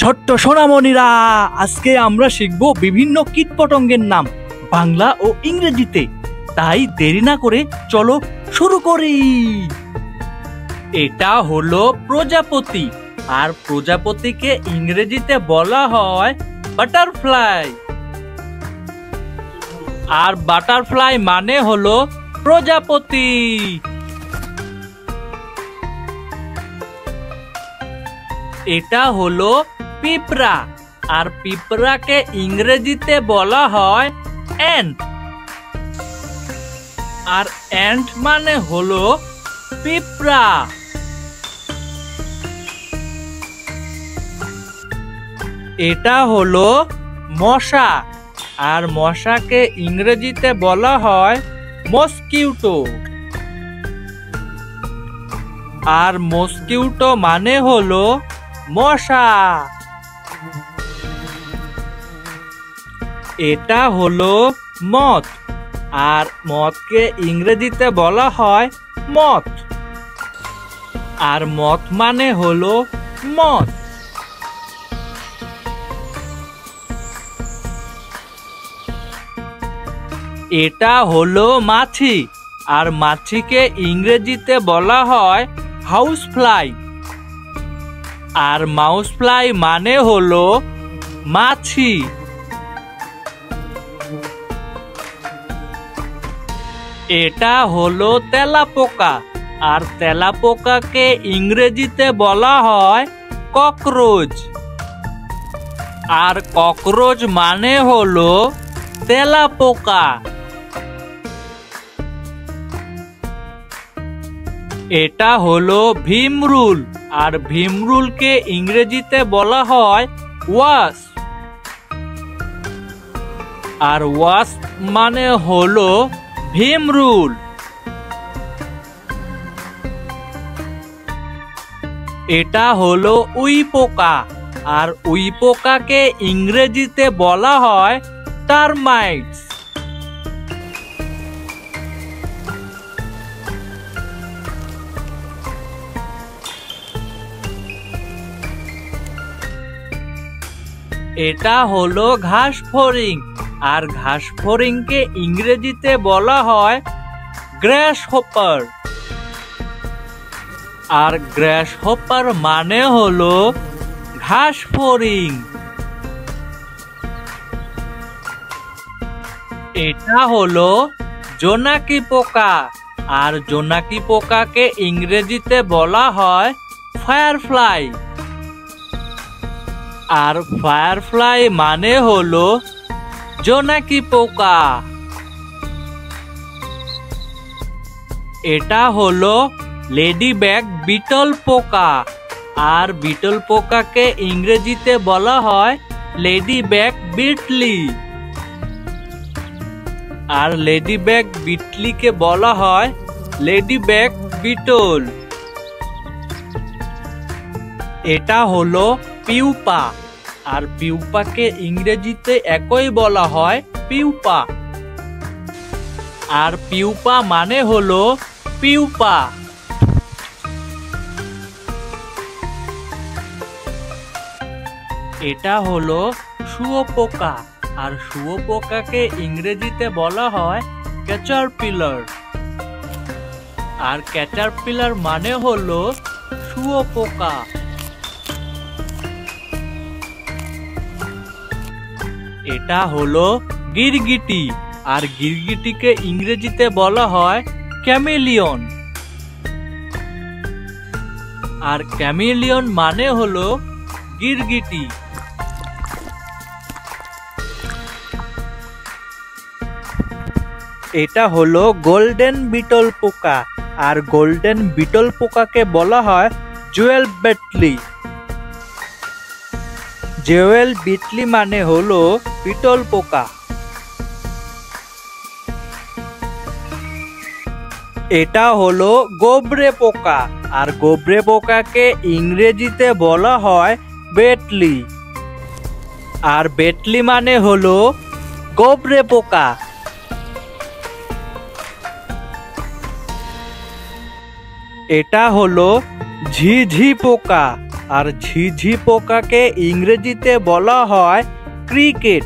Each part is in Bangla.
ছোট্ট সোনামণিরা, আজকে আমরা শিখব বিভিন্ন কীটপতঙ্গের নাম বাংলা ও ইংরেজিতে। তাই দেরি না করে চলো শুরু করি। এটা হলো প্রজাপতি, আর প্রজাপতিকে ইংরেজিতে বলা হয় বাটারফ্লাই। আর বাটারফ্লাই মানে হলো প্রজাপতি। এটা হলো পিঁপড়া, আর পিঁপড়াকে ইংরেজিতে বলা হয় অ্যান্ট। আর অ্যান্ট মানে হলো পিঁপড়া। এটা হলো মশা, আর মশাকে ইংরেজিতে বলা হয় মসকিউটো। আর মসকিউটো মানে হলো মশা। এটা হলো মথ, আর মথকে ইংরেজিতে বলা হয় মথ। আর মথ মানে হলো মথ। এটা হলো মাছি, আর মাছিকে ইংরেজিতে বলা হয় হাউস ফ্লাই। আর মাউস ফ্লাই মানে হলো মাছি। এটা হলো তেলাপোকা, আর তেলাপোকাকে ইংরেজিতে বলা হয় ককরোচ। আর ককরোচ মানে হলো তেলাপোকা। এটা হলো ভিমরুল, আর ভিমরুলকে ইংরেজিতে বলা হয় ওয়াস্প। আর ওয়াস্প মানে হলো ভিমরুল। এটা হলো উইপোকা, আর উইপোকাকে ইংরেজিতে বলা হয় টারমাইটস। এটা হলো ঘাসফড়িং, আর ঘাসফড়িংকে ইংরেজিতে বলা হয় গ্রাসহপার। আর গ্রাসহপার মানে হলো ঘাসফড়িং। এটা হলো জোনাকি পোকা, আর জোনাকি পোকাকে ইংরেজিতে বলা হয় ফায়ারফ্লাই। আর ফায়ারফ্লাই মানে হলো জোনাকি পোকা। এটা হলো লেডিবাগ বিটল পোকা, আর বিটল পোকাকে ইংরেজিতে বলা হয় লেডিবাগ বিটলি। আর লেডিবাগ বিটলিকে বলা হয় লেডিবাগ বিটল। এটা হলো পিউপা, আর পিউপাকে ইংরেজিতে একই বলা হয় পিউপা। আর পিউপা মানে হলো পিউপা। এটা হলো শুঁয়োপোকা, আর শুঁয়োপোকাকে ইংরেজিতে বলা হয় ক্যাটারপিলার। আর ক্যাটারপিলার মানে হলো শুঁয়োপোকা। এটা হলো গিরগিটি, আর গিরগিটিকে ইংরেজিতে বলা হয় ক্যামেলিয়ন। আর ক্যামেলিয়ন মানে হলো গিরগিটি। এটা হলো গোল্ডেন বিটল পোকা, আর গোল্ডেন বিটল পোকাকে বলা হয় জুয়েল বিটলি। জুয়েল বিটলি মানে হলো বিটল পোকা। এটা হলো গোবরে পোকা, আর গোবরে পোকাকে ইংরেজিতে বলা হয় বেটলি। আর বেটলি মানে হলো গোবরে পোকা। এটা হলো ঝিঝি পোকা, আর ঝিঝি পোকাকে ইংরেজিতে বলা হয় ক্রিকেট।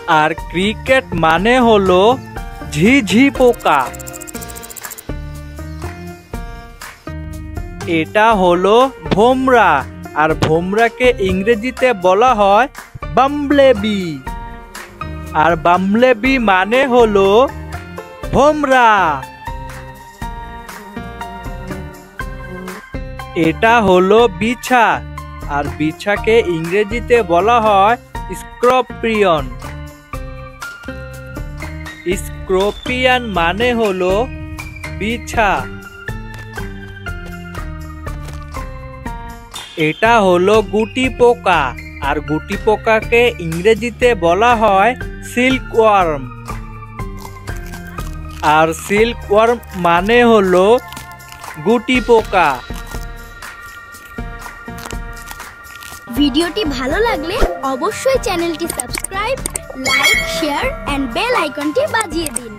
আর ক্রিকেট মানে হলো ঝিঝি পোকা। এটা হলো ভোমরা, আর ভোমরাকে ইংরেজিতে বলা হয় বাম্বলেবি। আর বাম্বলেবি মানে হলো ভোমরা। এটা হলো বিছা, আর বিছাকে ইংরেজিতে বলা হয় স্করপিয়ন। স্করপিয়ন মানে হলো বিছা। এটা হলো গুটি পোকা, আর গুটি পোকাকে ইংরেজিতে বলা হয় সিল্কওয়ার্ম। আর সিল্কওয়ার্ম মানে হলো গুটি পোকা। ভিডিওটি ভালো লাগলে অবশ্যই চ্যানেলটি subscribe, like, share and bell আইকনটি বাজিয়ে দিন।